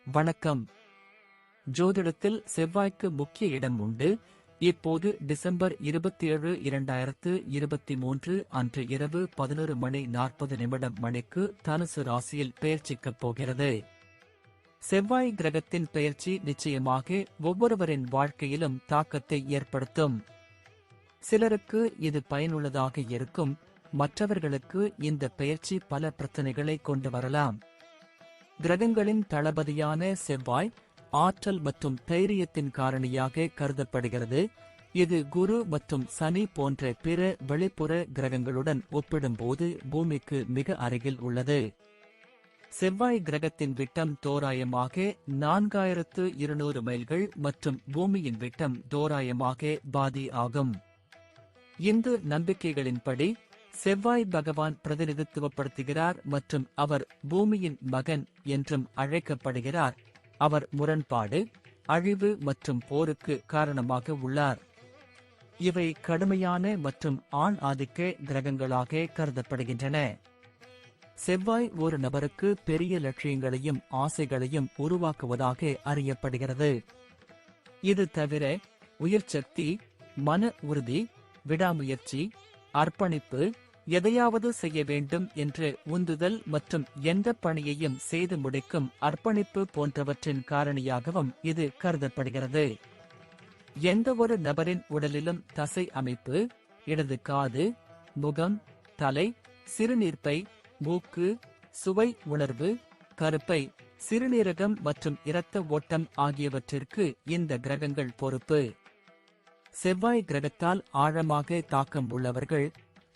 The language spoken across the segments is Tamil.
வணக்கம். ஜோதிடத்தில் செவ்வாய்க்கு முக்கிய இடம் உண்டு. இப்போது டிசம்பர் 27, 2023 அன்று இரவு 11:40 மணிக்கு தனுசு ராசியில் பெயர்ச்சிக்கப் போகிறது. செவ்வாய் கிரகத்தின் பெயர்ச்சி நிச்சயமாக ஒவ்வொருவரின் வாழ்க்கையிலும் தாக்கத்தை ஏற்படுத்தும். சிலருக்கு இது பயனுள்ளதாக இருக்கும், மற்றவர்களுக்கு இந்த பெயர்ச்சி பல பிரச்சனைகளை கொண்டு வரலாம். கிரகங்களின் தளபதியான செவ்வாய் ஆற்றல் மற்றும் தைரியத்தின் காரணியாக கருதப்படுகிறது. இது குரு மற்றும் சனி போன்ற பிற வெளிப்புற கிரகங்களுடன் ஒப்பிடும்போது பூமிக்கு மிக அருகில் உள்ளது. செவ்வாய் கிரகத்தின் விட்டம் தோராயமாக 4200 மைல்கள் மற்றும் பூமியின் விட்டம் தோராயமாக பாதி ஆகும். இந்து நம்பிக்கைகளின்படி செவ்வாய் பகவான் பிரதிநிதித்துவப்படுத்துகிறார் மற்றும் அவர் பூமியின் மகன் என்றும் அழைக்கப்படுகிறார். அவர் முரண்பாடு, அழிவு மற்றும் போருக்கு காரணமாக உள்ளார். இவை கடுமையான மற்றும் ஆண் ஆதிக்க கிரகங்களாக கருதப்படுகின்றன. செவ்வாய் ஒரு நபருக்கு பெரிய லட்சியங்களையும் ஆசைகளையும் உருவாக்குவதாக அறியப்படுகிறது. இது தவிர உயிர்ச்சக்தி, மன உறுதி, விடாமுயற்சி, அர்ப்பணிப்பு, எதையாவது செய்ய வேண்டும் என்ற உந்துதல் மற்றும் எந்த பணியையும் செய்து முடிக்கும் அர்ப்பணிப்பு போன்றவற்றின் காரணியாகவும் இது கருதப்படுகிறது. எந்தவொரு நபரின் உடலிலும் தசை அமைப்பு, இடது காது, முகம், தலை, சிறுநீர்ப்பை, மூக்கு, சுவை உணர்வு, கருப்பை, சிறுநீரகம் மற்றும் இரத்த ஓட்டம் ஆகியவற்றிற்கு இந்த கிரகங்கள் பொறுப்பு. செவ்வாய் கிரகத்தால் ஆழமாக தாக்கம் உள்ளவர்கள்,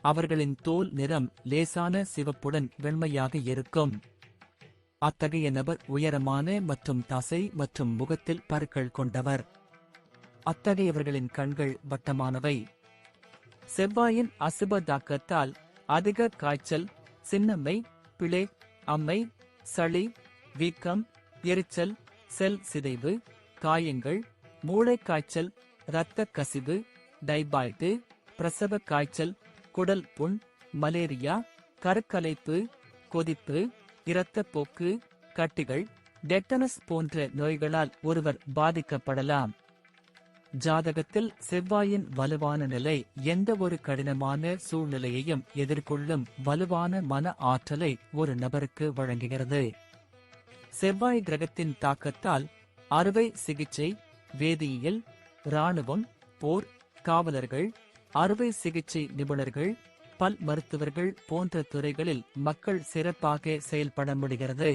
அவர்களின் தோல் நிறம் லேசான சிவப்புடன் வெண்மையாக இருக்கும். அத்தகைய நபர் உயரமான மற்றும் தசை மற்றும் முகத்தில் பருக்கள் கொண்டவர். அத்தகையவர்களின் கண்கள் வட்டமானவை. செவ்வாயின் அசுப தாக்கத்தால் அதிக காய்ச்சல், சின்னம்மை, பிளே, அம்மை, சளி, வீக்கம், எரிச்சல், செல் சிதைவு, காயங்கள், மூளை காய்ச்சல், இரத்த கசிவு, டைபாய்டு, பிரசவ காய்ச்சல், குடல் புண், மலேரியா, கருக்கலைப்பு, கொதிப்பு, இரத்தப்போக்கு, கட்டிகள், டெட்டனஸ் போன்ற நோய்களால் ஒருவர் பாதிக்கப்படலாம். ஜாதகத்தில் செவ்வாயின் வலுவான நிலை எந்த ஒரு கடினமான சூழ்நிலையையும் எதிர்கொள்ளும் வலுவான மன ஆற்றலை ஒரு நபருக்கு வழங்குகிறது. செவ்வாய் கிரகத்தின் தாக்கத்தால் அறுவை சிகிச்சை, வேதியியல், இராணுவம், போர், காவலர்கள், அறுவை சிகிச்சை நிபுணர்கள், பல் மருத்துவர்கள் போன்ற துறைகளில் மக்கள் சிறப்பாக செயல்பட முடிகிறது.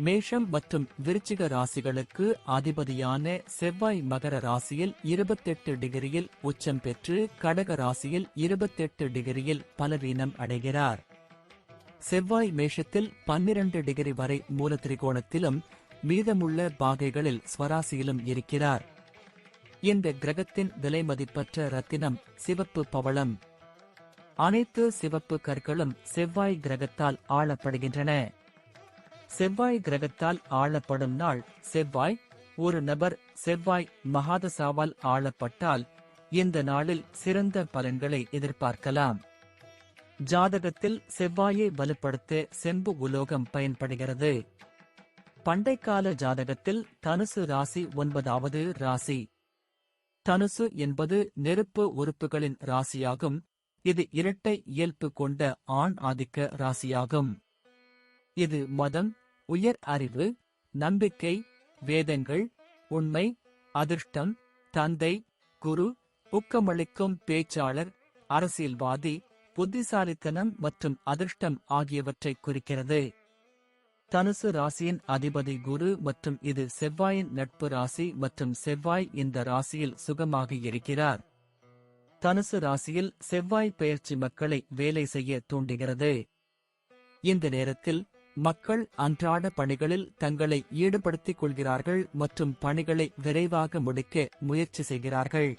மேஷம் மற்றும் விருச்சிக ராசிகளுக்கு அதிபதியான செவ்வாய் மகர ராசியில் 28 டிகிரியில் உச்சம் பெற்று கடக ராசியில் 28 டிகிரியில் பலவீனம் அடைகிறார். செவ்வாய் மேஷத்தில் 12 டிகிரி வரை மூல திரிகோணத்திலும் மீதமுள்ள பாகைகளில் ஸ்வராசியிலும் இருக்கிறார். இந்த கிரகத்தின் விலைமதிப்பற்ற ரத்தினம் சிவப்பு பவளம். அனைத்து சிவப்பு கற்களும் செவ்வாய் கிரகத்தால் ஆளப்படுகின்றன. செவ்வாய் கிரகத்தால் ஆளப்படும் நாள் செவ்வாய். ஒரு நபர் செவ்வாய் மகாதசாவால் ஆளப்பட்டால் இந்த நாளில் சிறந்த பலன்களை எதிர்பார்க்கலாம். ஜாதகத்தில் செவ்வாயை வலுப்படுத்த செம்பு உலோகம் பயன்படுகிறது. பண்டைக்கால ஜாதகத்தில் தனுசு ராசி 9வது ராசி. தனுசு என்பது நெருப்பு உறுப்புகளின் ராசியாகும். இது இரட்டை இயல்பு கொண்ட ஆண் ஆதிக்க ராசியாகும். இது மதம், உயர் அறிவு, நம்பிக்கை, வேதங்கள், உண்மை, அதிர்ஷ்டம், தந்தை, குரு, ஊக்கமளிக்கும் பேச்சாளர், அரசியல்வாதி, புத்திசாலித்தனம் மற்றும் அதிர்ஷ்டம் ஆகியவற்றை குறிக்கிறது. தனுசு ராசியின் அதிபதி குரு மற்றும் இது செவ்வாயின் நட்பு ராசி மற்றும் செவ்வாய் இந்த ராசியில் சுகமாக இருக்கிறார். தனுசு ராசியில் செவ்வாய் பெயர்ச்சி மக்களை வேலை செய்ய தூண்டுகிறது. இந்த நேரத்தில் மக்கள் அன்றாட பணிகளில் தங்களை ஈடுபடுத்திக் கொள்கிறார்கள் மற்றும் பணிகளை விரைவாக முடிக்க முயற்சி செய்கிறார்கள்.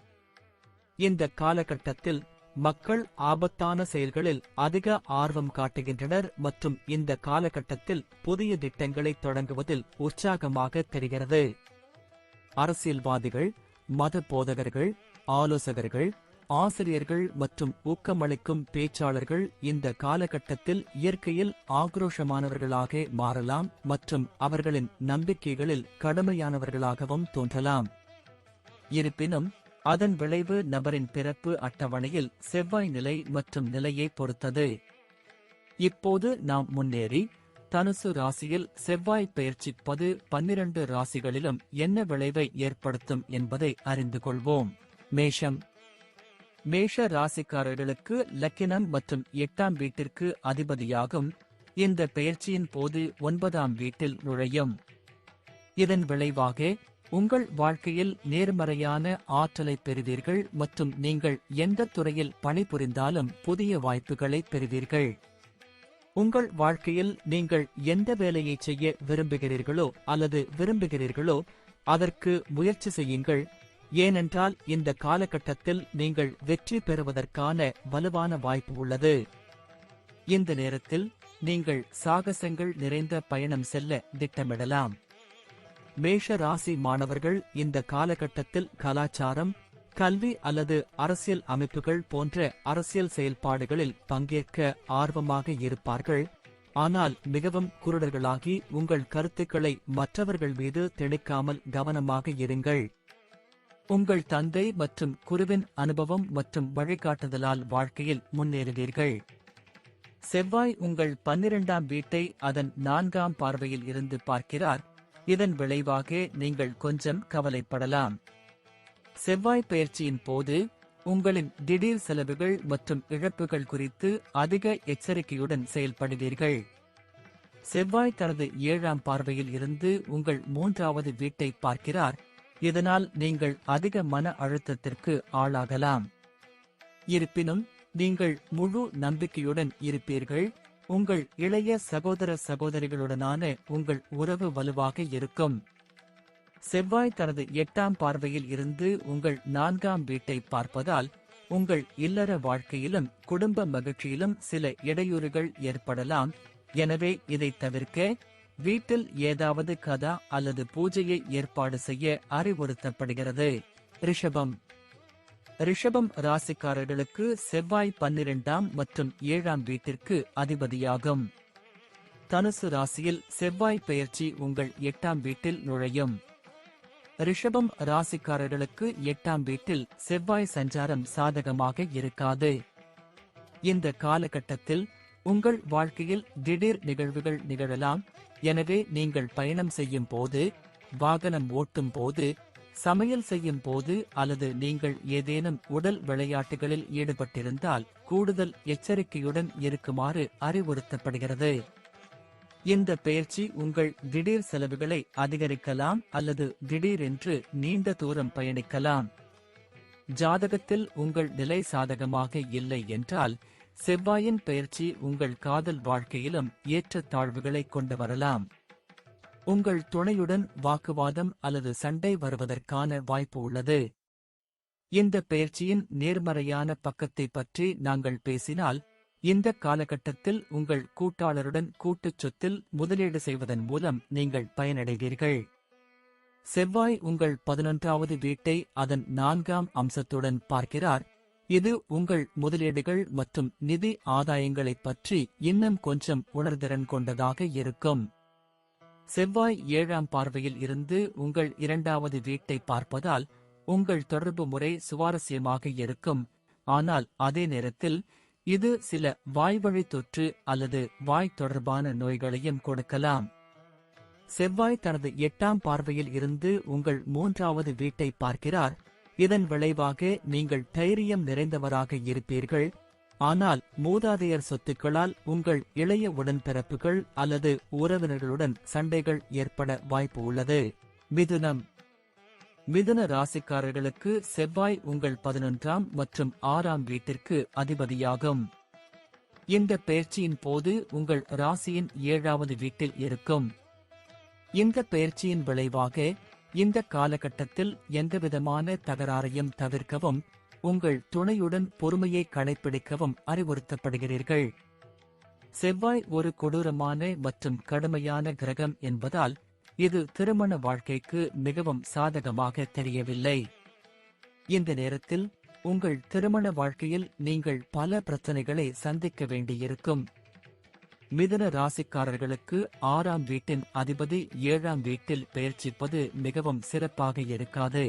இந்த காலகட்டத்தில் மக்கள் ஆபத்தான செயல்களில் அதிக ஆர்வம் காட்டுகின்றனர் மற்றும் இந்த காலகட்டத்தில் புதிய திட்டங்களை தொடங்குவதில் உற்சாகமாக தெரிகிறது. அரசியல்வாதிகள், மத போதகர்கள், ஆலோசகர்கள், ஆசிரியர்கள் மற்றும் ஊக்கமளிக்கும் பேச்சாளர்கள் இந்த காலகட்டத்தில் இயற்கையில் ஆக்ரோஷமானவர்களாக மாறலாம் மற்றும் அவர்களின் நம்பிக்கைகளில் கடுமையானவர்களாகவும் தோன்றலாம். இருப்பினும் அதன் விளைவு நபரின் பிறப்பு அட்டவணையில் செவ்வாய் நிலை மற்றும் நிலையை பொறுத்தது. இப்போது நாம் முன்னேறி தனுசு ராசியில் செவ்வாய் பெயர்ச்சி 12 ராசிகளிலும் என்ன விளைவை ஏற்படுத்தும் என்பதை அறிந்து கொள்வோம். மேஷம். மேஷ ராசிக்காரர்களுக்கு லக்கினம் மற்றும் 8ஆம் வீட்டிற்கு அதிபதியாகும் இந்த பெயர்ச்சியின் போது 9ஆம் வீட்டில் நுழையும். இதன் விளைவாக உங்கள் வாழ்க்கையில் நேர்மறையான ஆற்றலை பெறுவீர்கள் மற்றும் நீங்கள் எந்த துறையில் பணிபுரிந்தாலும் புதிய வாய்ப்புகளை பெறுவீர்கள். உங்கள் வாழ்க்கையில் நீங்கள் எந்த வேலையை செய்ய விரும்புகிறீர்களோ அதற்கு முயற்சி செய்யுங்கள். ஏனென்றால் இந்த காலகட்டத்தில் நீங்கள் வெற்றி பெறுவதற்கான வலுவான வாய்ப்பு உள்ளது. இந்த நேரத்தில் நீங்கள் சாகசங்கள் நிறைந்த பயணம் செல்ல திட்டமிடலாம். மேஷ ராசி மாணவர்கள் இந்த காலகட்டத்தில் கலாச்சாரம், கல்வி அல்லது அரசியல் அமைப்புகள் போன்ற அரசியல் செயல்பாடுகளில் பங்கேற்க ஆர்வமாக இருப்பார்கள். ஆனால் மிகவும் குருடர்களாகி உங்கள் கருத்துக்களை மற்றவர்கள் மீது திணிக்காமல் கவனமாக இருங்கள். உங்கள் தந்தை மற்றும் குருவின் அனுபவம் மற்றும் வழிகாட்டுதலால் வாழ்க்கையில் முன்னேறுவீர்கள். செவ்வாய் உங்கள் 12ஆம் வீட்டை அதன் 4ஆம் பார்வையில் இருந்து பார்க்கிறார். இதன் விளைவாக நீங்கள் கொஞ்சம் கவலைப்படலாம். செவ்வாய் பெயர்ச்சியின் போது உங்களின் திடீர் செலவுகள் மற்றும் இழப்புகள் குறித்து அதிக எச்சரிக்கையுடன் செயல்படுவீர்கள். செவ்வாய் தனது 7ஆம் பார்வையில் இருந்து உங்கள் 3வது வீட்டை பார்க்கிறார். இதனால் நீங்கள் அதிக மன அழுத்தத்திற்கு ஆளாகலாம். இருப்பினும் நீங்கள் முழு நம்பிக்கையுடன் இருப்பீர்கள். உங்கள் இளைய சகோதர சகோதரிகளுடனான உங்கள் உறவு வலுவாக இருக்கும். செவ்வாய் தனது 8ஆம் பார்வையில் இருந்து உங்கள் 4ஆம் வீட்டை பார்ப்பதால் உங்கள் இல்லற வாழ்க்கையிலும் குடும்ப மகிழ்ச்சியிலும் சில இடையூறுகள் ஏற்படலாம். எனவே இதை தவிர்க்க வீட்டில் ஏதாவது கதா அல்லது பூஜையை ஏற்பாடு செய்ய அறிவுறுத்தப்படுகிறது. ரிஷபம். ரிஷபம் ராசிக்காரர்களுக்கு செவ்வாய் 12ஆம் மற்றும் 7ஆம் வீட்டிற்கு அதிபதியாகும். தனுசு ராசியில் செவ்வாய் பெயர்ச்சி உங்கள் 8ஆம் வீட்டில் நுழையும். ரிஷபம் ராசிக்காரர்களுக்கு 8ஆம் வீட்டில் செவ்வாய் சஞ்சாரம் சாதகமாக இருக்காது. இந்த காலகட்டத்தில் உங்கள் வாழ்க்கையில் திடீர் நிகழ்வுகள் நிகழலாம். எனவே நீங்கள் பயணம் செய்யும் போது, வாகனம் ஓட்டும் போது, சமையல் செய்யும் போது அல்லது நீங்கள் ஏதேனும் உடல் விளையாட்டுகளில் ஈடுபட்டிருந்தால் கூடுதல் எச்சரிக்கையுடன் இருக்குமாறு அறிவுறுத்தப்படுகிறது. இந்த பெயர்ச்சி உங்கள் திடீர் செலவுகளை அதிகரிக்கலாம் அல்லது திடீரென்று நீண்ட தூரம் பயணிக்கலாம். ஜாதகத்தில் உங்கள் நிலை சாதகமாக இல்லை என்றால் செவ்வாயின் பெயர்ச்சி உங்கள் காதல் வாழ்க்கையிலும் ஏற்றத்தாழ்வுகளை கொண்டு வரலாம். உங்கள் துணையுடன் வாக்குவாதம் அல்லது சண்டை வருவதற்கான வாய்ப்பு உள்ளது. இந்த பெயர்ச்சியின் நேர்மறையான பக்கத்தை பற்றி நாங்கள் பேசினால், இந்த காலகட்டத்தில் உங்கள் கூட்டாளருடன் கூட்டுச் சொத்தில் முதலீடு செய்வதன் மூலம் நீங்கள் பயனடைவீர்கள். செவ்வாய் உங்கள் 11வது வீட்டை அதன் 4ஆம் அம்சத்துடன் பார்க்கிறார். இது உங்கள் முதலீடுகள் மற்றும் நிதி ஆதாயங்களைப் பற்றி இன்னும் கொஞ்சம் உணர்திறன் கொண்டதாக இருக்கும். செவ்வாய் 7ஆம் பார்வையில் இருந்து உங்கள் 2வது வீட்டை பார்ப்பதால் உங்கள் தொடர்பு முறை சுவாரஸ்யமாக இருக்கும். ஆனால் அதே நேரத்தில் இது சில வாய்வழி தொற்று அல்லது வாய் தொடர்பான நோய்களையும் கொடுக்கலாம். செவ்வாய் தனது 8ஆம் பார்வையில் இருந்து உங்கள் 3வது வீட்டை பார்க்கிறார். இதன் விளைவாக நீங்கள் தைரியம் நிறைந்தவராக இருப்பீர்கள். ஆனால் மூதாதையர் சொத்துக்களால் உங்கள் இளைய உடன்பிறப்புகள் அல்லது உறவினர்களுடன் சண்டைகள் ஏற்பட வாய்ப்பு உள்ளது. மிதுனம். மிதுன ராசிக்காரர்களுக்கு செவ்வாய் உங்கள் 11ஆம் மற்றும் 6ஆம் வீட்டிற்கு அதிபதியாகும். இந்த பெயர்ச்சியின் போது உங்கள் ராசியின் 7வது வீட்டில் இருக்கும். இந்த பெயர்ச்சியின் விளைவாக இந்த காலகட்டத்தில் எந்தவிதமான தகராறையும் தவிர்க்கவும் உங்கள் துணையுடன் பொறுமையை கடைப்பிடிக்கவும் அறிவுறுத்தப்படுகிறீர்கள். செவ்வாய் ஒரு கொடூரமான மற்றும் கடுமையான கிரகம் என்பதால் இது திருமண வாழ்க்கைக்கு மிகவும் சாதகமாக தெரியவில்லை. இந்த நேரத்தில் உங்கள் திருமண வாழ்க்கையில் நீங்கள் பல பிரச்சனைகளை சந்திக்க வேண்டியிருக்கும். மிதுன ராசிக்காரர்களுக்கு 6ஆம் வீட்டின் அதிபதி 7ஆம் வீட்டில் பெயர்ச்சிப்பது மிகவும் சிறப்பாக இருக்காது.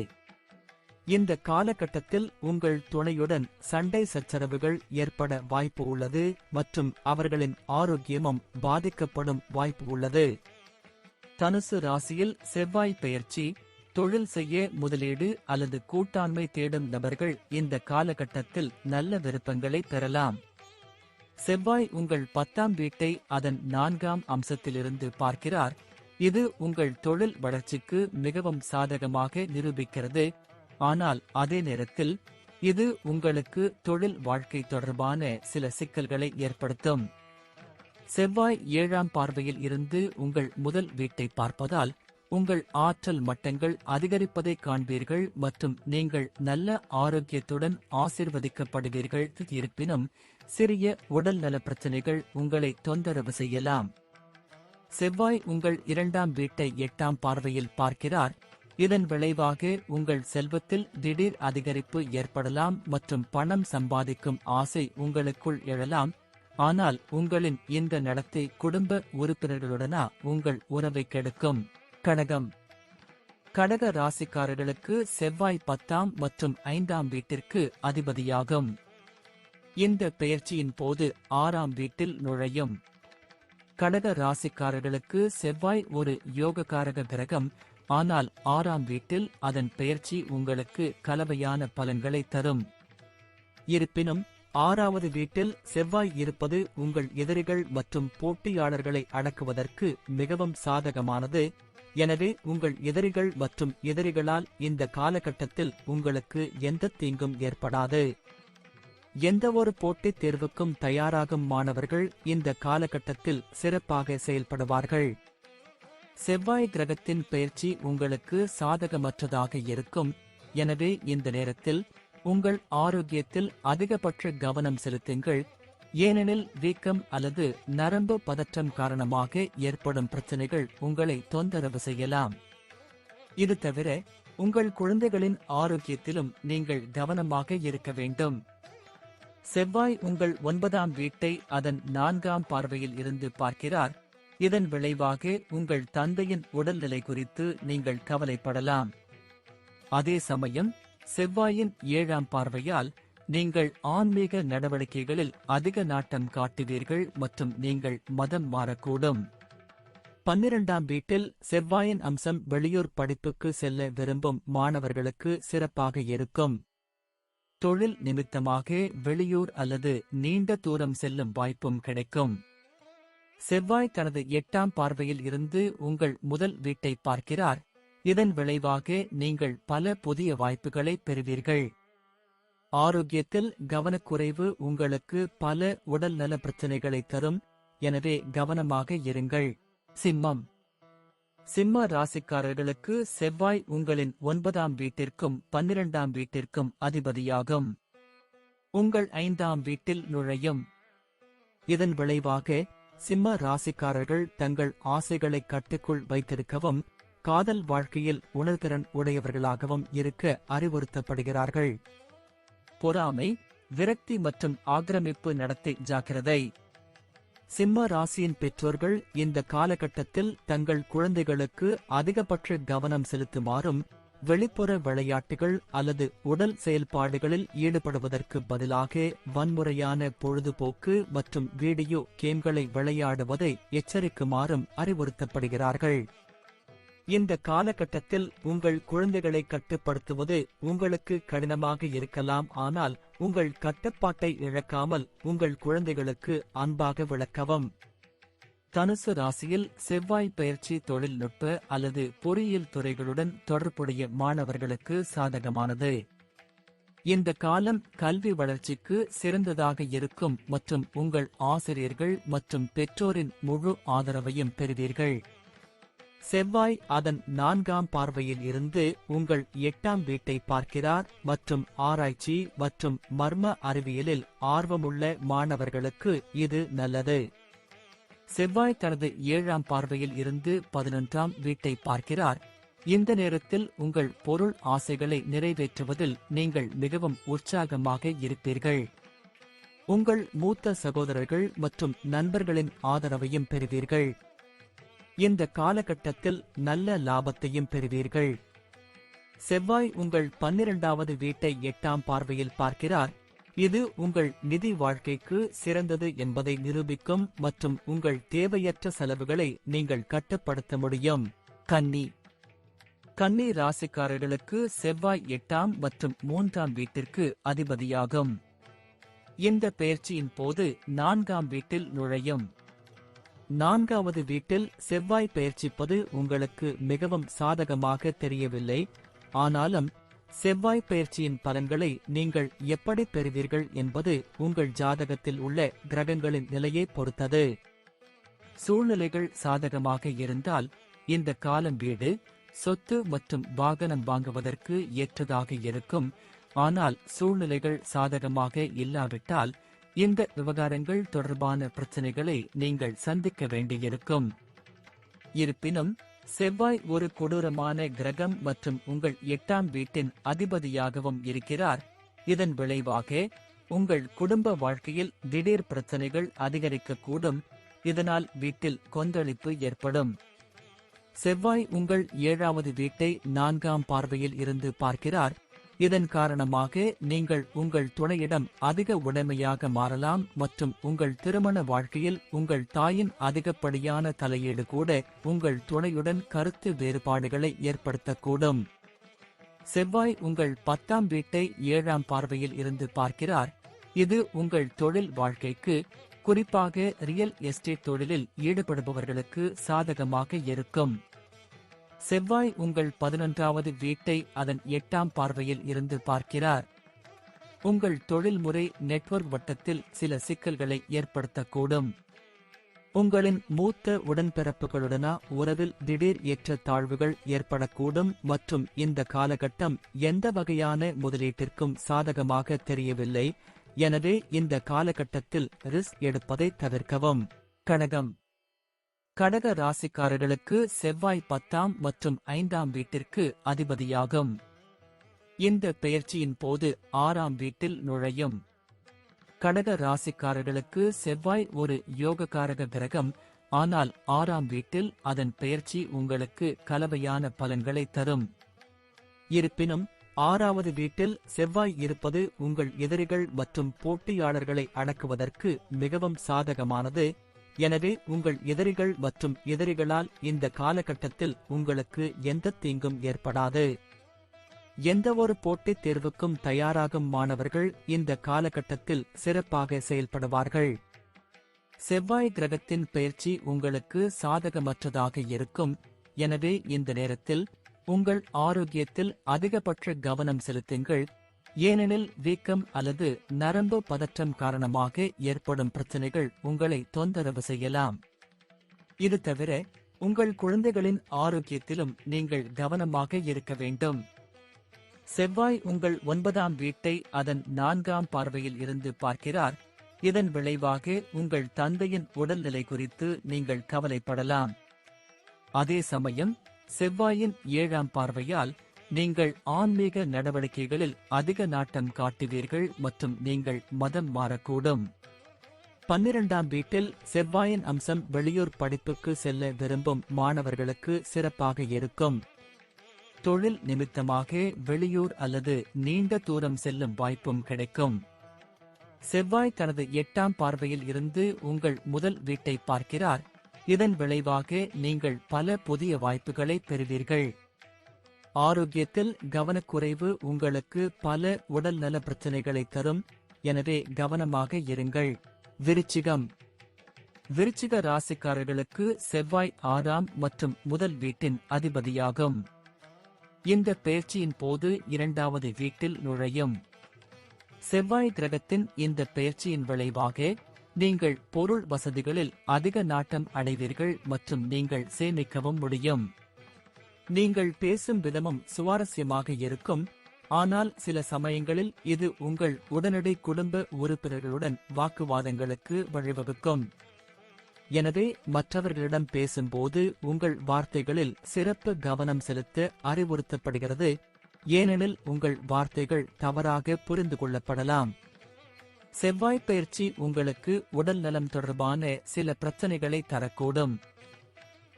இந்த காலகட்டத்தில் உங்கள் துணையுடன் சண்டை சச்சரவுகள் ஏற்பட வாய்ப்பு உள்ளது மற்றும் அவர்களின் ஆரோக்கியமும் பாதிக்கப்படும் வாய்ப்பு உள்ளது. தனுசு ராசியில் செவ்வாய் பெயர்ச்சி. தொழில் செய்ய முதலீடு அல்லது கூட்டாண்மை தேடும் நபர்கள் இந்த காலகட்டத்தில் நல்ல விருப்பங்களை பெறலாம். செவ்வாய் உங்கள் 10ஆம் வீட்டை அதன் 4ஆம் அம்சத்திலிருந்து பார்க்கிறார். இது உங்கள் தொழில் வளர்ச்சிக்கு மிகவும் சாதகமாக நிரூபிக்கிறது. ஆனால் அதே நேரத்தில் இது உங்களுக்கு தொழில் வாழ்க்கை தொடர்பான சில சிக்கல்களை ஏற்படுத்தும். செவ்வாய் 7ஆம் பார்வையில் இருந்து உங்கள் முதல் வீட்டை பார்ப்பதால் உங்கள் ஆற்றல் மட்டங்கள் அதிகரிப்பதை காண்பீர்கள் மற்றும் நீங்கள் நல்ல ஆரோக்கியத்துடன் ஆசீர்வதிக்கப்படுவீர்கள். இருப்பினும் சிறிய உடல் நல பிரச்சனைகள் உங்களை தொந்தரவு செய்யலாம். செவ்வாய் உங்கள் 2ஆம் வீட்டை 8ஆம் பார்வையில் பார்க்கிறார். இதன் விளைவாக உங்கள் செல்வத்தில் திடீர் அதிகரிப்பு ஏற்படலாம் மற்றும் பணம் சம்பாதிக்கும் ஆசை உங்களுக்குள் எழலாம். ஆனால் உங்களின் இந்த நடத்தை குடும்ப உறுப்பினர்களுடனா உங்கள் உறவை கெடுக்கும். கடகம். கடக ராசிக்காரர்களுக்கு செவ்வாய் 10ஆம் மற்றும் 5ஆம் வீட்டிற்கு அதிபதியாகும். இந்த பெயர்ச்சியின் போது 6ஆம் வீட்டில் நுழையும். கடக ராசிக்காரர்களுக்கு செவ்வாய் ஒரு யோகக்காரக கிரகம். ஆனால் 6ஆம் வீட்டில் அதன் பெயர்ச்சி உங்களுக்கு கலவையான பலன்களை தரும். இருப்பினும் 6வது வீட்டில் செவ்வாய் இருப்பது உங்கள் எதிரிகள் மற்றும் போட்டியாளர்களை அடக்குவதற்கு மிகவும் சாதகமானது. எனவே உங்கள் எதிரிகள் மற்றும் எதிரிகளால் இந்த காலகட்டத்தில் உங்களுக்கு எந்த தீங்கும் ஏற்படாது. எந்தவொரு போட்டித் தேர்வுக்கும் தயாராகும் மாணவர்கள் இந்த காலகட்டத்தில் சிறப்பாக செயல்படுவார்கள். செவ்வாய் கிரகத்தின் பெயர்ச்சி உங்களுக்கு சாதகமற்றதாக இருக்கும். எனவே இந்த நேரத்தில் உங்கள் ஆரோக்கியத்தில் அதிகபட்ச கவனம் செலுத்துங்கள். ஏனெனில் வீக்கம் அல்லது நரம்பு பதற்றம் காரணமாக ஏற்படும் பிரச்சனைகள் உங்களை தொந்தரவு செய்யலாம். இது தவிர உங்கள் குழந்தைகளின் ஆரோக்கியத்திலும் நீங்கள் கவனமாக இருக்க வேண்டும். செவ்வாய் உங்கள் 9ஆம் வீட்டை அதன் 4ஆம் பார்வையில் இருந்து பார்க்கிறார். இதன் விளைவாக உங்கள் தந்தையின் உடல்நிலை குறித்து நீங்கள் கவலைப்படலாம். அதே சமயம் செவ்வாயின் 7ஆம் பார்வையால் நீங்கள் ஆன்மீக நடவடிக்கைகளில் அதிக நாட்டம் காட்டுவீர்கள் மற்றும் நீங்கள் மதம் மாறக்கூடும். 12ஆம் வீட்டில் செவ்வாயின் அம்சம் வெளியூர் படிப்புக்கு செல்ல விரும்பும் மாணவர்களுக்கு சிறப்பாக இருக்கும். தொழில் நிமித்தமாக வெளியூர் அல்லது நீண்ட தூரம் செல்லும் வாய்ப்பும் கிடைக்கும். செவ்வாய் தனது 8ஆம் பார்வையில் இருந்து உங்கள் முதல் வீட்டை பார்க்கிறார். இதன் விளைவாக நீங்கள் பல புதிய வாய்ப்புகளை பெறுவீர்கள். ஆரோக்கியத்தில் கவனக்குறைவு உங்களுக்கு பல உடல்நல பிரச்சனைகளை தரும். எனவே கவனமாக இருங்கள். சிம்மம். சிம்ம ராசிக்காரர்களுக்கு செவ்வாய் உங்களின் 9ஆம் வீட்டிற்கும் 12ஆம் வீட்டிற்கும் அதிபதியாகும். உங்கள் 5ஆம் வீட்டில் நுழையும். இதன் விளைவாக சிம்ம ராசிக்காரர்கள் தங்கள் ஆசைகளை கட்டுக்குள் வைத்திருக்கவும் காதல் வாழ்க்கையில் உணர்திறன் உடையவர்களாகவும் இருக்க அறிவுறுத்தப்படுகிறார்கள். பொறாமை, விரக்தி மற்றும் ஆக்கிரமிப்பு நடத்தை ஜாக்கிரதை. சிம்ம ராசியின் பெற்றோர்கள் இந்த காலகட்டத்தில் தங்கள் குழந்தைகளுக்கு அதிகபட்ச கவனம் செலுத்துமாறும் வெளிப்புற விளையாட்டுகள் அல்லது உடல் செயல்பாடுகளில் ஈடுபடுவதற்கு பதிலாக வன்முறையான பொழுதுபோக்கு மற்றும் வீடியோ கேம்களை விளையாடுவதை எச்சரிக்குமாறும் அறிவுறுத்தப்படுகிறார்கள். இந்த காலகட்டத்தில் உங்கள் குழந்தைகளை கட்டுப்படுத்துவது உங்களுக்கு கடினமாக இருக்கலாம். ஆனால் உங்கள் கட்டுப்பாட்டை இழக்காமல் உங்கள் குழந்தைகளுக்கு அன்பாக விளக்கவும். தனுசு ராசியில் செவ்வாய் பெயர்ச்சி தொழில்நுட்ப அல்லது பொறியியல் துறைகளுடன் தொடர்புடைய மாணவர்களுக்கு சாதகமானது. இந்த காலம் கல்வி வளர்ச்சிக்கு சிறந்ததாக இருக்கும் மற்றும் உங்கள் ஆசிரியர்கள் மற்றும் பெற்றோரின் முழு ஆதரவையும் பெறுவீர்கள். செவ்வாய் அதன் 4ஆம் பார்வையில் இருந்து உங்கள் 8ஆம் வீட்டை பார்க்கிறார் மற்றும் ஆராய்ச்சி மற்றும் மர்ம அறிவியலில் ஆர்வமுள்ள மாணவர்களுக்கு இது நல்லது. செவ்வாய் தனது 7ஆம் பார்வையில் இருந்து 11ஆம் வீட்டை பார்க்கிறார். இந்த நேரத்தில் உங்கள் பொருள் ஆசைகளை நிறைவேற்றுவதில் நீங்கள் மிகவும் உற்சாகமாக இருப்பீர்கள். உங்கள் மூத்த சகோதரர்கள் மற்றும் நண்பர்களின் ஆதரவையும் பெறுவீர்கள். இந்த காலகட்டத்தில் நல்ல லாபத்தையும் பெறுவீர்கள். செவ்வாய் உங்கள் 12வது வீட்டை 8ஆம் பார்வையில் பார்க்கிறார். இது உங்கள் நிதி வாழ்க்கைக்கு சிறந்தது என்பதை நிரூபிக்கும் மற்றும் உங்கள் தேவையற்ற செலவுகளை நீங்கள் கட்டுப்படுத்த முடியும். கன்னி ராசிக்காரர்களுக்கு செவ்வாய் 8ஆம் மற்றும் 3ஆம் வீட்டிற்கு அதிபதியாகும். இந்த பெயர்ச்சியின் போது 4ஆம் வீட்டில் நுழையும். 4வது வீட்டில் செவ்வாய் பெயர்ச்சிப்பது உங்களுக்கு மிகவும் சாதகமாக தெரியவில்லை. ஆனாலும் செவ்வாய் பெயர்ச்சியின் பலன்களை நீங்கள் எப்படி பெறுவீர்கள் என்பது உங்கள் ஜாதகத்தில் உள்ள கிரகங்களின் நிலையை பொறுத்தது. சூழ்நிலைகள் சாதகமாக இருந்தால் இந்த காலம் வீடு, சொத்து மற்றும் வாகனம் வாங்குவதற்கு ஏற்றதாக இருக்கும். ஆனால் சூழ்நிலைகள் சாதகமாக இல்லாவிட்டால் இந்த விவகாரங்கள் தொடர்பான பிரச்சனைகளை நீங்கள் சந்திக்க வேண்டியிருக்கும். இருப்பினும் செவ்வாய் ஒரு கொடூரமான கிரகம் மற்றும் உங்கள் 8ஆம் வீட்டின் அதிபதியாகவும் இருக்கிறார். இதன் விளைவாக உங்கள் குடும்ப வாழ்க்கையில் திடீர் பிரச்சனைகள் அதிகரிக்கக்கூடும். இதனால் வீட்டில் கொந்தளிப்பு ஏற்படும். செவ்வாய் உங்கள் 7வது வீட்டை 4ஆம் பார்வையில் இருந்து பார்க்கிறார். இதன் காரணமாக நீங்கள் உங்கள் துணையிடம் அதிக உடைமையாக மாறலாம் மற்றும் உங்கள் திருமண வாழ்க்கையில் உங்கள் தாயின் அதிகப்படியான தலையீடு கூட உங்கள் துணையுடன் கருத்து வேறுபாடுகளை ஏற்படுத்தக்கூடும். செவ்வாய் உங்கள் 10ஆம் வீட்டை 7ஆம் பார்வையில் இருந்து பார்க்கிறார். இது உங்கள் தொழில் வாழ்க்கைக்கு, குறிப்பாக ரியல் எஸ்டேட் தொழிலில் ஈடுபடுபவர்களுக்கு சாதகமாக இருக்கும். செவ்வாய் உங்கள் 11வது வீட்டை அதன் 8ஆம் பார்வையில் இருந்து பார்க்கிறார். உங்கள் தொழில்முறை நெட்வொர்க் வட்டத்தில் சில சிக்கல்களை ஏற்படுத்தக்கூடும். உங்களின் மூத்த உடன்பிறப்புகளுடனா உறவில் திடீர் ஏற்ற தாழ்வுகள் ஏற்படக்கூடும் மற்றும் இந்த காலகட்டம் எந்த வகையான முதலீட்டிற்கும் சாதகமாக தெரியவில்லை. எனவே இந்த காலகட்டத்தில் ரிஸ்க் எடுப்பதை தவிர்க்கவும். கடக ராசிக்காரர்களுக்கு செவ்வாய் 10ஆம் மற்றும் 5ஆம் வீட்டிற்கு அதிபதியாகும். இந்த பெயர்ச்சியின் போது 6ஆம் வீட்டில் நுழையும். கடக ராசிக்காரர்களுக்கு செவ்வாய் ஒரு யோகக்காரக கிரகம். ஆனால் 6ஆம் வீட்டில் அதன் பெயர்ச்சி உங்களுக்கு கலவையான பலன்களை தரும். இருப்பினும் 6வது வீட்டில் செவ்வாய் இருப்பது உங்கள் எதிரிகள் மற்றும் போட்டியாளர்களை அடக்குவதற்கு மிகவும் சாதகமானது. எனவே உங்கள் எதிரிகள் மற்றும் எதிரிகளால் இந்த காலகட்டத்தில் உங்களுக்கு எந்த தீங்கும் ஏற்படாது. எந்தவொரு போட்டித் தேர்வுக்கும் தயாராகும் மாணவர்கள் இந்த காலகட்டத்தில் சிறப்பாக செயல்படுவார்கள். செவ்வாய் கிரகத்தின் பெயர்ச்சி உங்களுக்கு சாதகமற்றதாக இருக்கும். எனவே இந்த நேரத்தில் உங்கள் ஆரோக்கியத்தில் அதிகபட்ச கவனம் செலுத்துங்கள். ஏனெனில் வீக்கம் அல்லது நரம்பு பதற்றம் காரணமாக ஏற்படும் பிரச்சனைகள் உங்களை தொந்தரவு செய்யலாம். இது தவிர உங்கள் குழந்தைகளின் ஆரோக்கியத்திலும் நீங்கள் கவனமாக இருக்க வேண்டும். செவ்வாய் உங்கள் 9ஆம் வீட்டை அதன் 4ஆம் பார்வையில் இருந்து பார்க்கிறார். இதன் விளைவாக உங்கள் தந்தையின் உடல்நிலை குறித்து நீங்கள் கவலைப்படலாம். அதே சமயம் செவ்வாயின் 7ஆம் பார்வையால் நீங்கள் ஆன்மீக நடவடிக்கைகளில் அதிக நாட்டம் காட்டுவீர்கள் மற்றும் நீங்கள் மதம் மாறக்கூடும். 12ஆம் வீட்டில் செவ்வாயின் அம்சம் வெளியூர் படிப்புக்கு செல்ல விரும்பும் மாணவர்களுக்கு சிறப்பாக இருக்கும். தொழில் நிமித்தமாக வெளியூர் அல்லது நீண்ட தூரம் செல்லும் வாய்ப்பும் கிடைக்கும். செவ்வாய் தனது 8ஆம் பார்வையில் இருந்து உங்கள் முதல் வீட்டை பார்க்கிறார். இதன் விளைவாக நீங்கள் பல புதிய வாய்ப்புகளை பெறுவீர்கள். ஆரோக்கியத்தில் கவனக்குறைவு உங்களுக்கு பல உடல்நல பிரச்சனைகளை தரும். எனவே கவனமாக இருங்கள். விருச்சிக ராசிக்காரர்களுக்கு செவ்வாய் 6ஆம் மற்றும் முதல் வீட்டின் அதிபதியாகும். இந்த பெயர்ச்சியின் போது 2வது வீட்டில் நுழையும். செவ்வாய் கிரகத்தின் இந்த பெயர்ச்சியின் விளைவாக நீங்கள் பொருள் வசதிகளில் அதிக நாட்டம் அடைவீர்கள் மற்றும் நீங்கள் சேமிக்கவும் முடியும். நீங்கள் பேசும் விதமும் சுவாரஸ்யமாக இருக்கும். ஆனால் சில சமயங்களில் இது உங்கள் உடனடி குடும்ப உறுப்பினர்களுடன் வாக்குவாதங்களுக்கு வழிவகுக்கும். எனவே மற்றவர்களிடம் பேசும்போது உங்கள் வார்த்தைகளில் சிறப்பு கவனம் செலுத்த அறிவுறுத்தப்படுகிறது, ஏனெனில் உங்கள் வார்த்தைகள் தவறாக புரிந்து கொள்ளப்படலாம். செவ்வாய் பயிற்சி உங்களுக்கு உடல் நலம் தொடர்பான சில பிரச்சனைகளை தரக்கூடும்.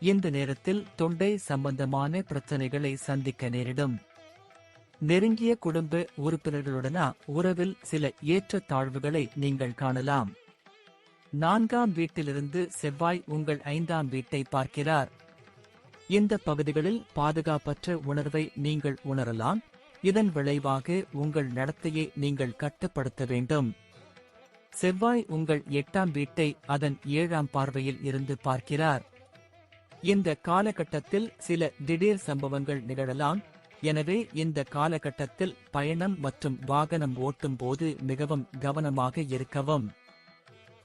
இந்த நேரத்தில் தொண்டை சம்பந்தமான பிரச்சனைகளை சந்திக்க நேரிடும். நெருங்கிய குடும்ப உறுப்பினர்களுடனா உறவில் சில ஏற்றத்தாழ்வுகளை நீங்கள் காணலாம். 4ஆம் வீட்டிலிருந்து செவ்வாய் உங்கள் 5ஆம் வீட்டை பார்க்கிறார். இந்த பகுதிகளில் பாதுகாப்பற்ற உணர்வை நீங்கள் உணரலாம். இதன் விளைவாக உங்கள் நடத்தையை நீங்கள் கட்டுப்படுத்த வேண்டும். செவ்வாய் உங்கள் 8ஆம் வீட்டை அதன் 7ஆம் பார்வையில் இருந்து பார்க்கிறார். இந்த காலகட்டத்தில் சில திடீர் சம்பவங்கள் நிகழலாம். எனவே இந்த காலகட்டத்தில் பயணம் மற்றும் வாகனம் ஓட்டும் போது மிகவும் கவனமாக இருக்கவும்.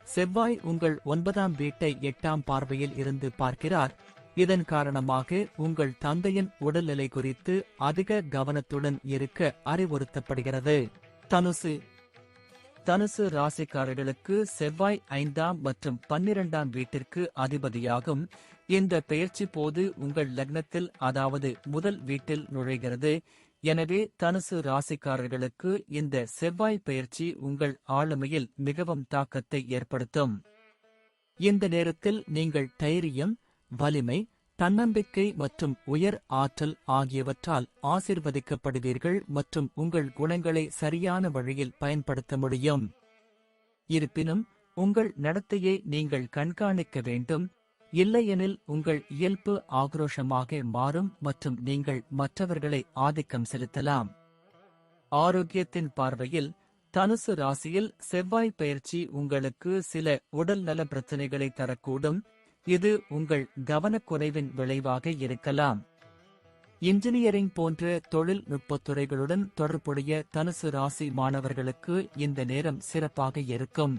செவ்வாய் உங்கள் 9ஆம் வீட்டை 8ஆம் பார்வையில் இருந்து பார்க்கிறார். இதன் காரணமாக உங்கள் தந்தையின் உடல்நிலை குறித்து அதிக கவனத்துடன் இருக்க அறிவுறுத்தப்படுகிறது. தனுசு ராசிக்காரர்களுக்கு செவ்வாய் 5ஆம் மற்றும் 12ஆம் வீட்டிற்கு அதிபதியாகும். இந்த பெயர்ச்சி போது உங்கள் லக்னத்தில், அதாவது முதல் வீட்டில் நுழைகிறது. எனவே தனுசு ராசிக்காரர்களுக்கு இந்த செவ்வாய் பெயர்ச்சி உங்கள் ஆளுமையில் மிகவும் தாக்கத்தை ஏற்படுத்தும். இந்த நேரத்தில் நீங்கள் தைரியம், வலிமை, தன்னம்பிக்கை மற்றும் உயர் ஆற்றல் ஆகியவற்றால் ஆசிர்வதிக்கப்படுவீர்கள் மற்றும் உங்கள் குணங்களை சரியான வழியில் பயன்படுத்த முடியும். இருப்பினும் உங்கள் நடத்தையை நீங்கள் கண்காணிக்க வேண்டும், இல்லையெனில் உங்கள் இயல்பு ஆக்ரோஷமாக மாறும் மற்றும் நீங்கள் மற்றவர்களை ஆதிக்கம் செலுத்தலாம். ஆரோக்கியத்தின் பார்வையில் தனுசு ராசியில் செவ்வாய் பெயர்ச்சி உங்களுக்கு சில உடல்நல பிரச்சனைகளை தரக்கூடும். இது உங்கள் கவனக்குறைவின் விளைவாக இருக்கலாம். இன்ஜினியரிங் போன்ற தொழில்நுட்பத் துறைகளுடன் தொடர்புடைய தனுசு ராசி மாணவர்களுக்கு இந்த நேரம் சிறப்பாக இருக்கும்.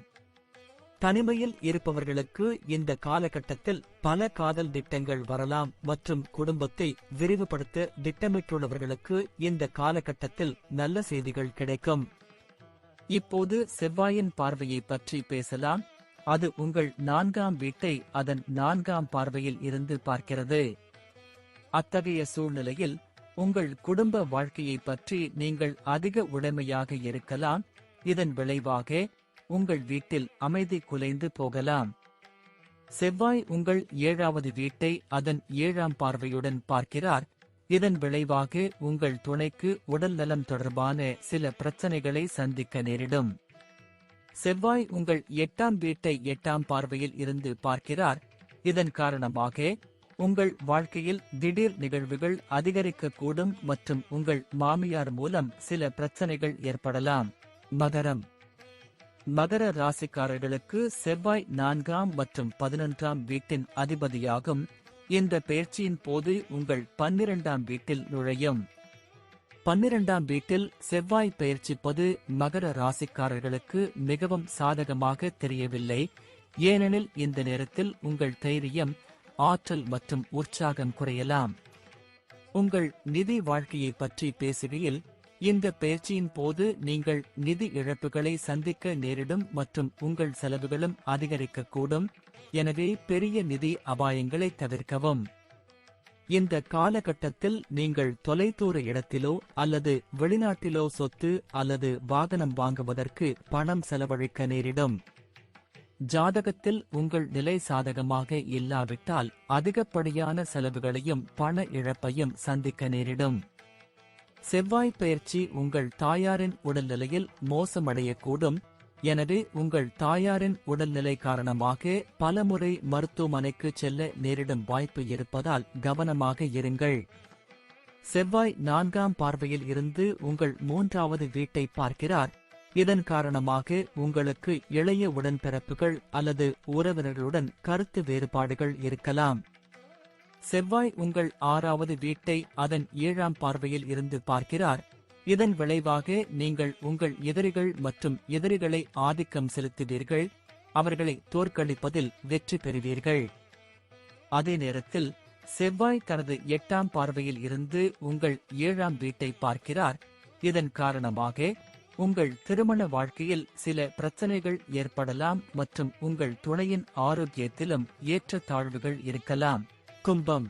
தனிமையில் இருப்பவர்களுக்கு இந்த காலகட்டத்தில் பல காதல் திட்டங்கள் வரலாம் மற்றும் குடும்பத்தை விரிவுபடுத்த திட்டமிட்டுள்ளவர்களுக்கு இந்த காலகட்டத்தில் நல்ல செய்திகள் கிடைக்கும். இப்போது செவ்வாயின் பார்வையை பற்றி பேசலாம். அது உங்கள் 4ஆம் வீட்டை அதன் 4ஆம் பார்வையில் இருந்து பார்க்கிறது. அத்தகைய சூழ்நிலையில் உங்கள் குடும்ப வாழ்க்கையை பற்றி நீங்கள் அதிக உடைமையாக இருக்கலாம். இதன் விளைவாக உங்கள் வீட்டில் அமைதி குலைந்து போகலாம். செவ்வாய் உங்கள் 7வது வீட்டை அதன் 7ஆம் பார்வையுடன் பார்க்கிறார். இதன் விளைவாக உங்கள் துணைக்கு உடல் நலம் தொடர்பான சில பிரச்சனைகளை சந்திக்க நேரிடும். செவ்வாய் உங்கள் 8ஆம் வீட்டை 8ஆம் பார்வையில் இருந்து பார்க்கிறார். இதன் காரணமாக உங்கள் வாழ்க்கையில் திடீர் நிகழ்வுகள் அதிகரிக்கக்கூடும் மற்றும் உங்கள் மாமியார் மூலம் சில பிரச்சனைகள் ஏற்படலாம். மகர ராசிக்காரர்களுக்கு செவ்வாய் 4ஆம் மற்றும் 11ஆம் வீட்டின் அதிபதியாகும். இந்த பெயர்ச்சியின் போது உங்கள் 12ஆம் வீட்டில் நுழையும். 12ஆம் வீட்டில் செவ்வாய் பெயர்ச்சிப்பது மகர ராசிக்காரர்களுக்கு மிகவும் சாதகமாக தெரியவில்லை, ஏனெனில் இந்த நேரத்தில் உங்கள் தைரியம், ஆற்றல் மற்றும் உற்சாகம் குறையலாம். உங்கள் நிதி வாழ்க்கையை பற்றி பேசுகையில், இந்த பெயர்ச்சியின் போது நீங்கள் நிதி இழப்புகளை சந்திக்க நேரிடும் மற்றும் உங்கள் செலவுகளும் அதிகரிக்கக்கூடும். எனவே பெரிய நிதி அபாயங்களை தவிர்க்கவும். இந்த காலகட்டத்தில் நீங்கள் தொலைதூர இடத்திலோ அல்லது வெளிநாட்டிலோ சொத்து அல்லது வாகனம் வாங்குவதற்கு பணம் செலவழிக்க நேரிடும். ஜாதகத்தில் உங்கள் நிலை சாதகமாக இல்லாவிட்டால் அதிகப்படியான செலவுகளையும் பண இழப்பையும் சந்திக்க நேரிடும். செவ்வாய் பெயர்ச்சி உங்கள் தாயாரின் உடல்நிலையில் மோசமடையக்கூடும். எனவே உங்கள் தாயாரின் உடல்நிலை காரணமாக பலமுறை மருத்துவமனைக்கு செல்ல நேரிடும் வாய்ப்பு இருப்பதால் கவனமாக இருங்கள். செவ்வாய் 4ஆம் பார்வையில் இருந்து உங்கள் 3வது வீட்டை பார்க்கிறார். இதன் காரணமாக உங்களுக்கு இளைய உடன்பிறப்புகள் அல்லது உறவினர்களுடன் கருத்து வேறுபாடுகள் இருக்கலாம். செவ்வாய் உங்கள் 6வது வீட்டை அதன் 7ஆம் பார்வையில் இருந்து பார்க்கிறார். இதன் விளைவாக நீங்கள் உங்கள் எதிரிகள் மற்றும் எதிரிகளை ஆதிக்கம் செலுத்துவீர்கள், அவர்களை தோற்கடிப்பதில் வெற்றி பெறுவீர்கள். அதே நேரத்தில் செவ்வாய் தனது 8ஆம் பார்வையில் இருந்து உங்கள் 7ஆம் வீட்டை பார்க்கிறார். இதன் காரணமாக உங்கள் திருமண வாழ்க்கையில் சில பிரச்சனைகள் ஏற்படலாம் மற்றும் உங்கள் துணையின் ஆரோக்கியத்திலும் ஏற்றத்தாழ்வுகள் இருக்கலாம். கும்பம்.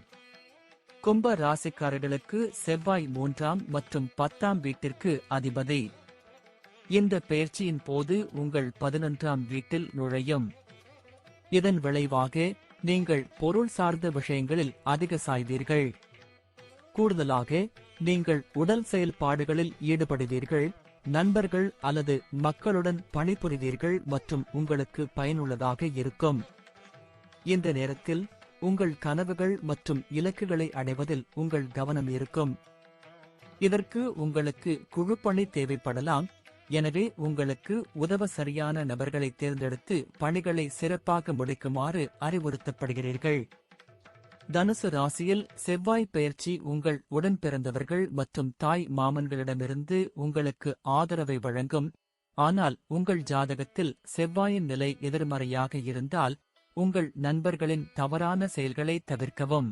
கும்ப ராசிக்காரர்களுக்கு செவ்வாய் 3ஆம் மற்றும் 10ஆம் வீட்டிற்கு அதிபதி. இந்த பெயர்ச்சியின் போது உங்கள் 11ஆம் வீட்டில் நுழையும். இதன் விளைவாக நீங்கள் பொருள் சார்ந்த விஷயங்களில் அதிக சாய்வீர்கள். கூடுதலாக நீங்கள் உடல் செயல்பாடுகளில் ஈடுபடுவீர்கள், நண்பர்கள் அல்லது மக்களுடன் பணிபுரிவீர்கள் மற்றும் உங்களுக்கு பயனுள்ளதாக இருக்கும். இந்த நேரத்தில் உங்கள் கனவுகள் மற்றும் இலக்குகளை அடைவதில் உங்கள் கவனம் இருக்கும். இதற்கு உங்களுக்கு குழுப்பணி தேவைப்படலாம். எனவே உங்களுக்கு உதவ சரியான நபர்களை தேர்ந்தெடுத்து பணிகளை சிறப்பாக முடிக்குமாறு அறிவுறுத்தப்படுகிறீர்கள். தனுசு ராசியில் செவ்வாய் பெயர்ச்சி உங்கள் உடன் பிறந்தவர்கள் மற்றும் தாய் மாமன்களிடமிருந்து உங்களுக்கு ஆதரவை வழங்கும். ஆனால் உங்கள் ஜாதகத்தில் செவ்வாயின் நிலை எதிர்மறையாக இருந்தால் உங்கள் நண்பர்களின் தவறான செயல்களை தவிர்க்கவும்.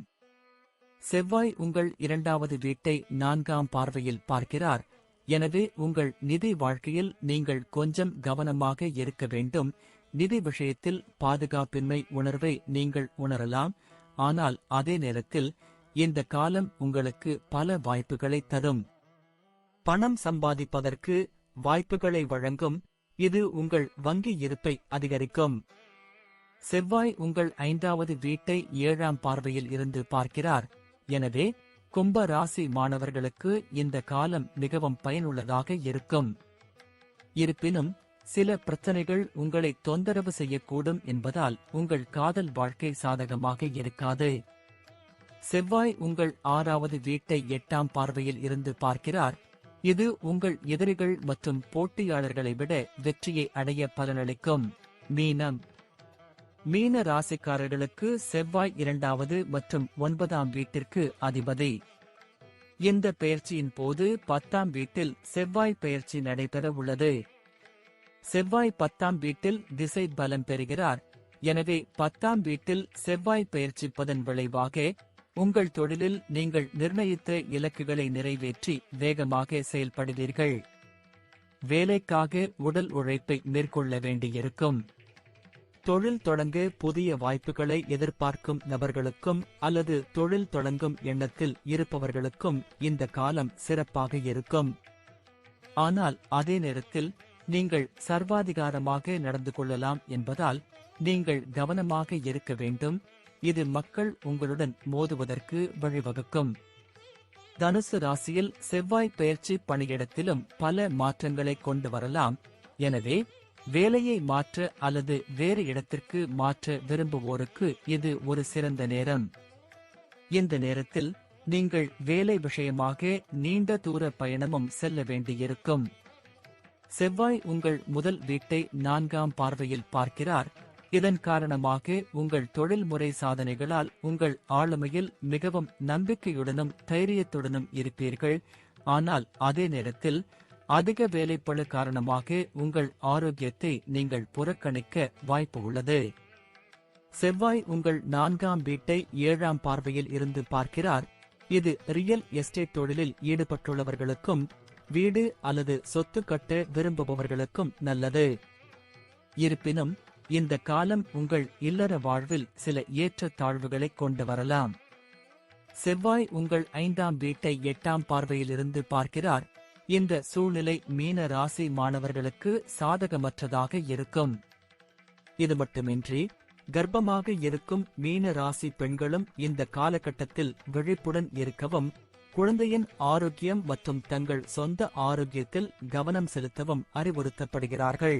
செவ்வாய் உங்கள் 2வது வீட்டை 4ஆம் பார்வையில் பார்க்கிறார். எனவே உங்கள் நிதி வாழ்க்கையில் நீங்கள் கொஞ்சம் கவனமாக இருக்க வேண்டும். நிதி விஷயத்தில் பாதுகாப்பின்மை உணர்வை நீங்கள் உணரலாம். ஆனால் அதே நேரத்தில் இந்த காலம் உங்களுக்கு பல வாய்ப்புகளை தரும். பணம் சம்பாதிப்பதற்கு வாய்ப்புகளை வழங்கும். இது உங்கள் வங்கி இருப்பை அதிகரிக்கும். செவ்வாய் உங்கள் 5வது வீட்டை 7ஆம் பார்வையில் இருந்து பார்க்கிறார். எனவே கும்ப ராசி மாணவர்களுக்கு இந்த காலம் மிகவும் பயனுள்ளதாக இருக்கும். இருப்பினும் சில பிரச்சனைகள் உங்களை தொந்தரவு செய்யக்கூடும் என்பதால் உங்கள் காதல் வாழ்க்கை சாதகமாக இருக்காது. செவ்வாய் உங்கள் 6வது வீட்டை 8ஆம் பார்வையில் இருந்து பார்க்கிறார். இது உங்கள் எதிரிகள் மற்றும் போட்டியாளர்களை விட வெற்றியை அடைய பலனளிக்கும். மீனம். மீன ராசிக்காரர்களுக்கு செவ்வாய் 2வது மற்றும் 9ஆம் வீட்டிற்கு அதிபதி. இந்த பெயர்ச்சியின் போது 10ஆம் வீட்டில் செவ்வாய் பெயர்ச்சி நடைபெற உள்ளது. செவ்வாய் 10ஆம் வீட்டில் திசை பலம் பெறுகிறார். எனவே 10ஆம் வீட்டில் செவ்வாய் பெயர்ச்சிப்பதன் விளைவாக உங்கள் தொழிலில் நீங்கள் நிர்ணயித்த இலக்குகளை நிறைவேற்றி வேகமாக செயல்படுவீர்கள். வேலைக்காக உடல் உழைப்பை மேற்கொள்ள வேண்டியிருக்கும். தொழில் தொடங்க புதிய வாய்ப்புகளை எதிர்பார்க்கும் நபர்களுக்கும் அல்லது தொழில் தொடங்கும் எண்ணத்தில் இருப்பவர்களுக்கும் இந்த காலம் சிறப்பாக இருக்கும். ஆனால் அதே நேரத்தில் நீங்கள் சர்வாதிகாரமாக நடந்து கொள்ளலாம் என்பதால் நீங்கள் கவனமாக இருக்க வேண்டும். இது மக்கள் உங்களுடன் மோதுவதற்கு வழிவகுக்கும். தனுசு ராசியில் செவ்வாய் பெயர்ச்சி பணியிடத்திலும் பல மாற்றங்களை கொண்டு வரலாம். எனவே வேலையை மாற்ற அல்லது வேறு இடத்திற்கு மாற்ற விரும்புவோருக்கு இது ஒரு சிறந்த நேரம். இந்த நேரத்தில் நீங்கள் வேலை விஷயமாக நீண்ட தூர பயணமும் செல்ல வேண்டியிருக்கும். செவ்வாய் உங்கள் முதல் வீட்டை 4ஆம் பார்வையில் பார்க்கிறார். இதன் காரணமாக உங்கள் தொழில்முறை சாதனைகளால் உங்கள் ஆளுமையில் மிகவும் நம்பிக்கையுடனும் தைரியத்துடனும் இருப்பீர்கள். ஆனால் அதே நேரத்தில் அதிக வேலைப்பளு காரணமாக உங்கள் ஆரோக்கியத்தை நீங்கள் புறக்கணிக்க வாய்ப்பு உள்ளது. செவ்வாய் உங்கள் 4ஆம் வீட்டை 7ஆம் பார்வையில் இருந்து பார்க்கிறார். இது ரியல் எஸ்டேட் தொழிலில் ஈடுபட்டுள்ளவர்களுக்கும் வீடு அல்லது சொத்து கட்ட விரும்புபவர்களுக்கும் நல்லது. இருப்பினும் இந்த காலம் உங்கள் இல்லற வாழ்வில் சில ஏற்றத்தாழ்வுகளை கொண்டு வரலாம். செவ்வாய் உங்கள் 5ஆம் வீட்டை 8ஆம் பார்வையில் இருந்து பார்க்கிறார். இந்த சூழ்நிலை மீன ராசி மாணவர்களுக்கு சாதகமற்றதாக இருக்கும். இது மட்டுமின்றி கர்ப்பமாக இருக்கும் மீன ராசி பெண்களும் இந்த காலகட்டத்தில் விழிப்புடன் இருக்கவும், குழந்தையின் ஆரோக்கியம் மற்றும் தங்கள் சொந்த ஆரோக்கியத்தில் கவனம் செலுத்தவும் அறிவுறுத்தப்படுகிறார்கள்.